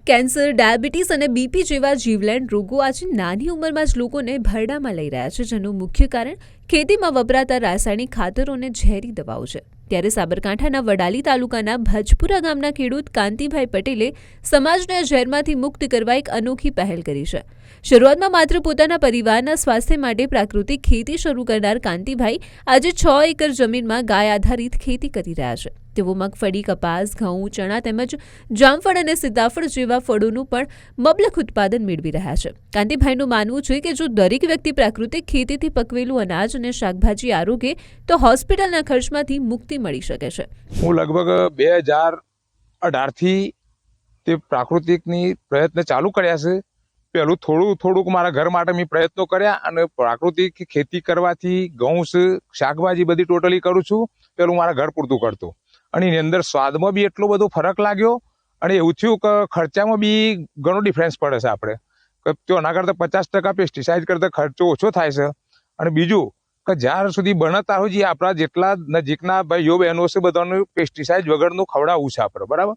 Cancer, diabetes અને BP જેવા જીવલેણ રોગો આજે નાની ઉંમરમાં જ લોકોને ભરડામાં લઈ રહ્યા છે, જેનું મુખ્ય કારણ ખેતીમાં વપરાતા રાસાયણિક ખાતરો અને ઝેરી દવાઓ છે. ત્યારે સાબરકાંઠાના વડાલી તાલુકાના ભજપુરા ગામના ખેડૂત કાંતિભાઈ પટેલે સમાજને આ ઝેરમાંથી મુક્ત કરવા એક અનોખી પહેલ કરી છે. શરૂઆતમાં માત્ર પોતાના પરિવારના સ્વાસ્થ્ય માટે પ્રાકૃતિક ખેતી શરૂ કરનાર કાંતિભાઈ આજે 6 એકર જમીનમાં ગાય આધારિત ખેતી કરી રહ્યા છે. તેઓ મગફળી, કપાસ, ઘઉં, ચણા તેમજ જામફળ અને સીતાફળ જેવા ફળોનું પણ મબલખ ઉત્પાદન મેળવી રહ્યા છે. કાંતિભાઈનું માનવું છે કે જો દરેક વ્યક્તિ પ્રાકૃતિક ખેતીથી પકવેલું અનાજ અને શાકભાજી આરોગે તો હોસ્પિટલના ખર્ચમાંથી મુક્તિ મળી શકે છે. હું લગભગ 2018થી તે પ્રાકૃતિકની પ્રયત્ન ચાલુ કર્યા છે. પહેલું થોડુંક મારા ઘર માટે મેં પ્રયત્નો કર્યા અને પ્રાકૃતિક ખેતી કરવાથી ઘઉં, શાકભાજી બધી ટોટલી કરું છું. પેલું મારા ઘર પૂરતું કરતો અને એની અંદર સ્વાદમાં બી એટલો બધો ફરક લાગ્યો અને એવું થયું કે ખર્ચામાં બી ઘણો ડિફરન્સ પડે છે. આપણે તો એના કરતાં 50% પેસ્ટિસાઇડ કરતાં ખર્ચો ઓછો થાય છે. અને બીજું કે જ્યાર સુધી બનતા હોય જે આપણા જેટલા નજીકના ભાઈઓ બહેનો છે બધાનું પેસ્ટિસાઇડ વગરનું ખવડાવવું છે આપણે, બરાબર.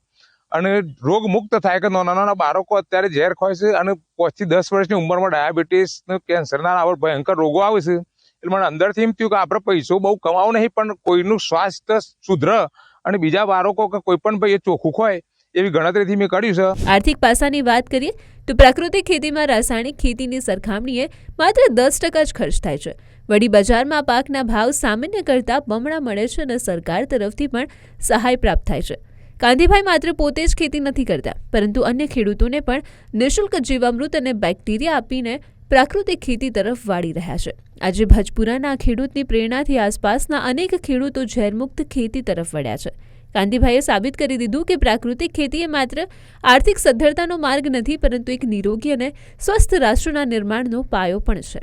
અને રોગ મુક્ત થાય કે નાના બાળકો અત્યારે ઝેર ખાય છે અને 5 થી 10 વર્ષની ઉંમરમાં ડાયાબિટીસ, કેન્સરના આવા ભયંકર રોગો આવે છે. એટલે મને અંદરથી એમ થયું કે આપણે પૈસો બહુ કમાવો નહીં, પણ કોઈનું સ્વાસ્થ્ય સુધરે અને બીજા બાળકો કે કોઈ પણ ભાઈ ચોખ્ખું હોય એવી ગણતરીથી મેં કર્યું છે. આર્થિક પાસાની વાત કરીએ તો પ્રાકૃતિક ખેતીમાં રાસાયણિક ખેતીની સરખામણીએ માત્ર 10% જ ખર્ચ થાય છે. વળી બજારમાં પાકના ભાવ સામાન્ય કરતાં બમણા મળે છે અને સરકાર તરફથી પણ સહાય પ્રાપ્ત થાય છે. કાંતિભાઈ માત્ર પોતે જ ખેતી નથી કરતા, પરંતુ અન્ય ખેડૂતોને પણ નિઃશુલ્ક જીવામૃત અને બેક્ટેરિયા આપીને પ્રાકૃતિક ખેતી તરફ વાળી રહ્યા છે. આજે ભજપુરાના ખેડૂતની પ્રેરણાથી આસપાસના અનેક ખેડૂતો ઝેરમુક્ત ખેતી તરફ વળ્યા છે. કાંતિભાઈએ સાબિત કરી દીધું કે પ્રાકૃતિક ખેતી એ માત્ર આર્થિક સદ્ધરતાનો માર્ગ નથી, પરંતુ એક નિરોગી અને સ્વસ્થ રાષ્ટ્રના નિર્માણનો પાયો પણ છે.